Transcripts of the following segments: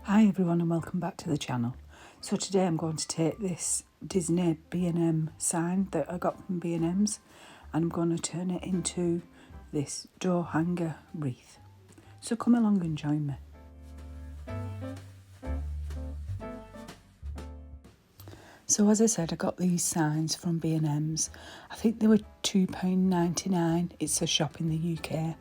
Hi everyone and welcome back to the channel. So today I'm going to take this Disney B&M sign that I got from B&M's and I'm going to turn it into this door hanger wreath. So come along and join me. So as I said, I got these signs from B&M's. I think they were £2.99. It's a shop in the UK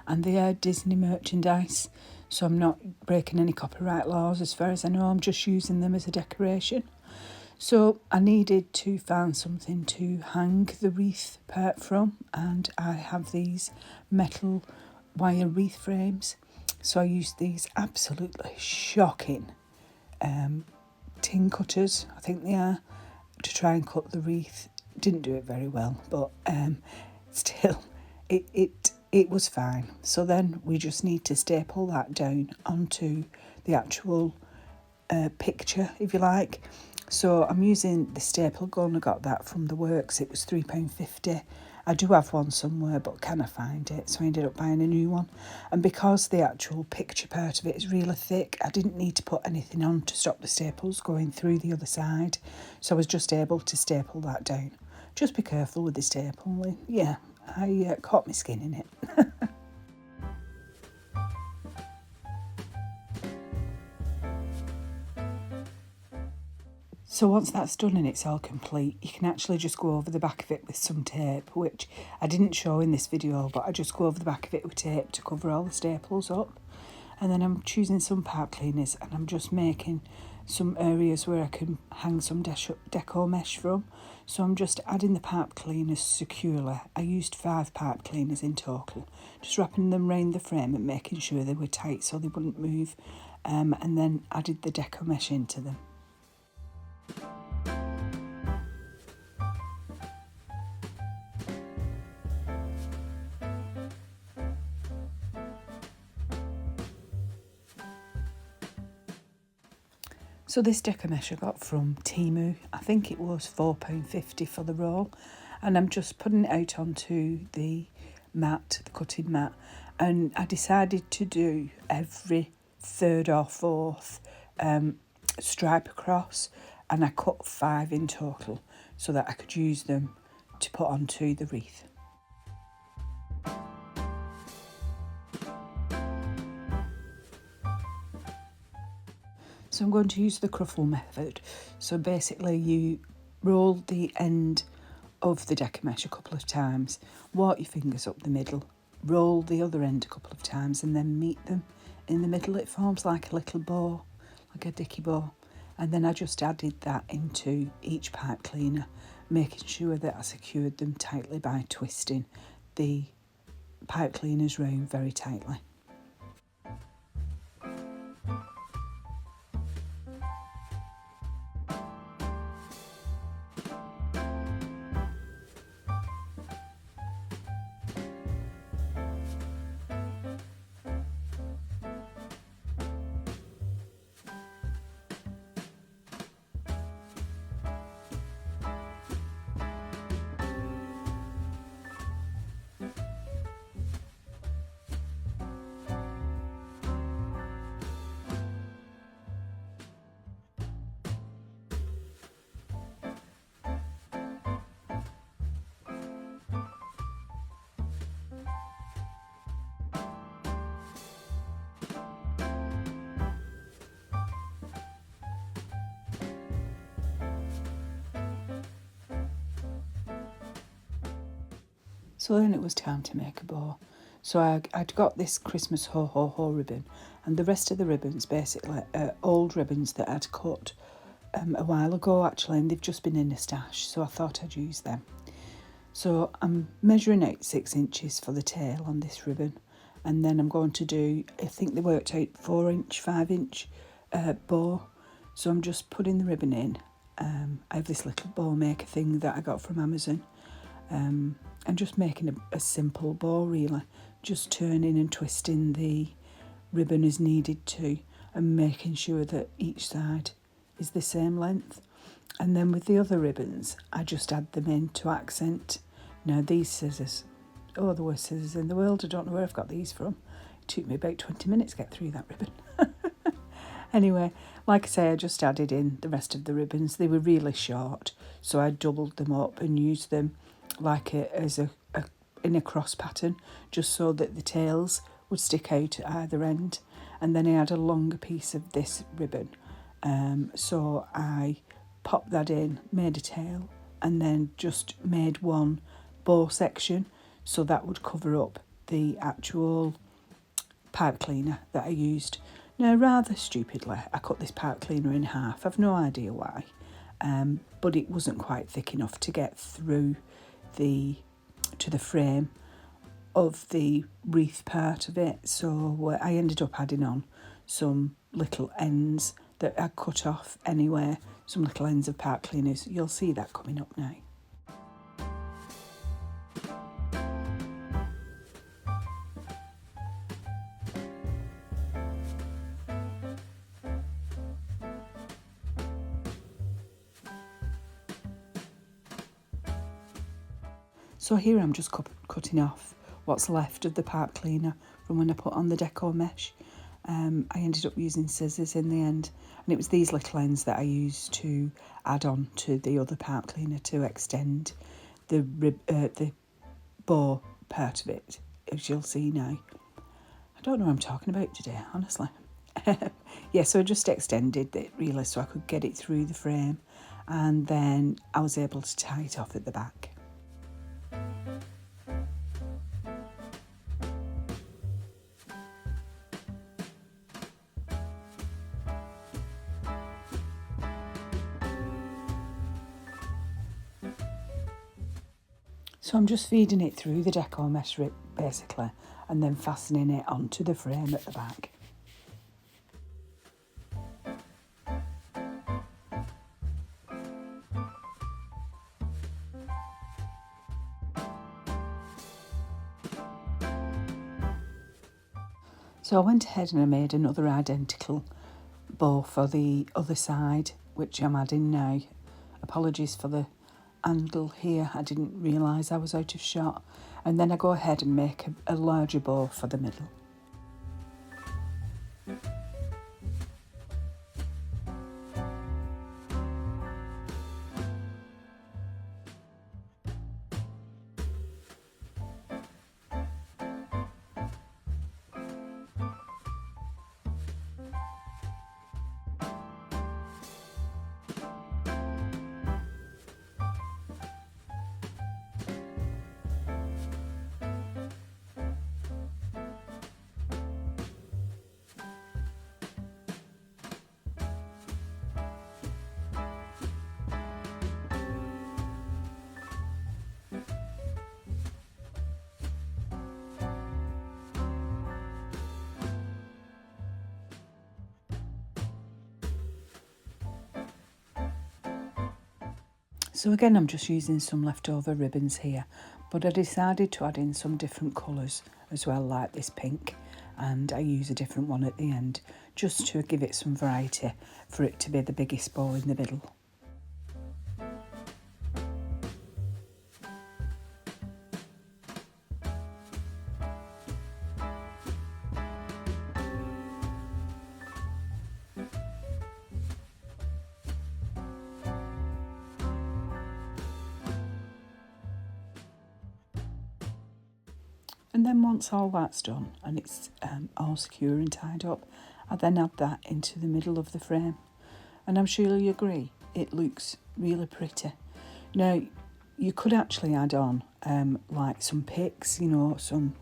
and they are Disney merchandise. So I'm not breaking any copyright laws as far as I know. I'm just using them as a decoration. So I needed to find something to hang the wreath part from, and I have these metal wire wreath frames. So I used these absolutely shocking tin cutters, I think they are, to try and cut the wreath. Didn't do it very well, but still, it was fine. So then we just need to staple that down onto the actual picture, if you like. So I'm using the staple gun. I got that from the works. It was £3.50. I do have one somewhere, but can I find it? So I ended up buying a new one. And because the actual picture part of it is really thick, I didn't need to put anything on to stop the staples going through the other side. So I was just able to staple that down. Just be careful with the stapling. Yeah, I caught my skin in it. So once that's done and it's all complete, you can actually just go over the back of it with some tape, which I didn't show in this video, but I just go over the back of it with tape to cover all the staples up. And then I'm choosing some pipe cleaners and I'm just making some areas where I can hang some Deco Mesh from. So I'm just adding the pipe cleaners securely. I used 5 pipe cleaners in total, just wrapping them around the frame and making sure they were tight so they wouldn't move, and then added the Deco Mesh into them. So this Deco Mesh I got from Temu. I think it was £4.50 for the roll. And I'm just putting it out onto the mat, the cutting mat. And I decided to do every third or fourth stripe across. And I cut 5 in total so that I could use them to put onto the wreath. So I'm going to use the cruffle method. So basically you roll the end of the Deco Mesh a couple of times, walk your fingers up the middle, roll the other end a couple of times and then meet them in the middle. It forms like a little bow, like a dicky bow. And then I just added that into each pipe cleaner, making sure that I secured them tightly by twisting the pipe cleaners round very tightly. So then it was time to make a bow. So I'd got this Christmas ho ho ho ribbon, and the rest of the ribbons basically are old ribbons that I'd cut a while ago actually, and they've just been in a stash, so I thought I'd use them. So I'm measuring out 6 inches for the tail on this ribbon, and then I'm going to do, I think they worked out 4-inch, 5-inch bow. So I'm just putting the ribbon in. I have this little bow maker thing that I got from Amazon. And just making a simple bow really, just turning and twisting the ribbon as needed to and making sure that each side is the same length. And then with the other ribbons I just add them in to accent. Now these scissors, oh, the worst scissors in the world. I don't know where I've got these from. It took me about 20 minutes to get through that ribbon. Anyway, like I say, I just added in the rest of the ribbons. They were really short, so I doubled them up and used them like in a cross pattern, just so that the tails would stick out at either end. And then I had a longer piece of this ribbon, so I popped that in, made a tail, and then just made one bow section, so that would cover up the actual pipe cleaner that I used. Now, rather stupidly, I cut this pipe cleaner in half. I've no idea why, but it wasn't quite thick enough to get through to the frame of the wreath part of it. So I ended up adding on some little ends that I cut off anyway, some little ends of pipe cleaners. You'll see that coming up now. So here I'm just cutting off what's left of the pipe cleaner from when I put on the Deco Mesh. I ended up using scissors in the end, and it was these little ends that I used to add on to the other pipe cleaner to extend the bow part of it, as you'll see now. I don't know what I'm talking about today, honestly. Yeah, so I just extended it really so I could get it through the frame, and then I was able to tie it off at the back. So I'm just feeding it through the Deco Mesh basically, and then fastening it onto the frame at the back. So I went ahead and I made another identical bow for the other side, which I'm adding now. Apologies for the angle here, I didn't realise I was out of shot. And then I go ahead and make a larger bow for the middle. So again, I'm just using some leftover ribbons here, but I decided to add in some different colours as well, like this pink, and I use a different one at the end, just to give it some variety for it to be the biggest bow in the middle. And then once all that's done and it's all secure and tied up, I then add that into the middle of the frame. And I'm sure you agree, it looks really pretty. Now, you could actually add on like some picks, some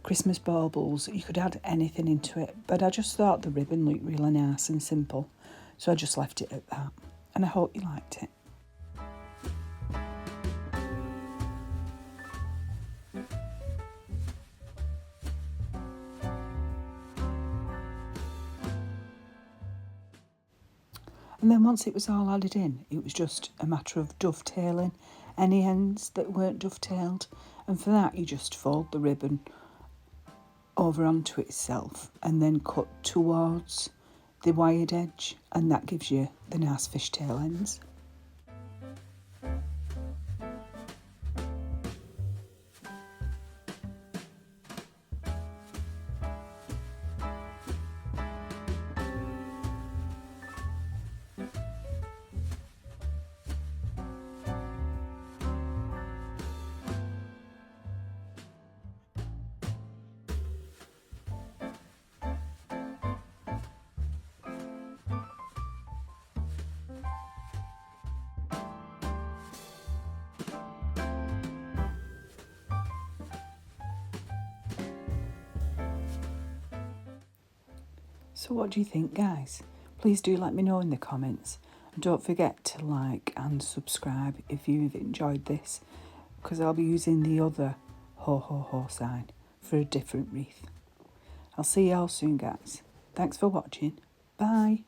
Christmas baubles. You could add anything into it, but I just thought the ribbon looked really nice and simple, so I just left it at that. And I hope you liked it. And then once it was all added in, it was just a matter of dovetailing any ends that weren't dovetailed. And for that, you just fold the ribbon over onto itself and then cut towards the wired edge, and that gives you the nice fishtail ends. So what do you think, guys? Please do let me know in the comments. And don't forget to like and subscribe if you've enjoyed this, because I'll be using the other ho ho ho sign for a different wreath. I'll see you all soon, guys. Thanks for watching. Bye.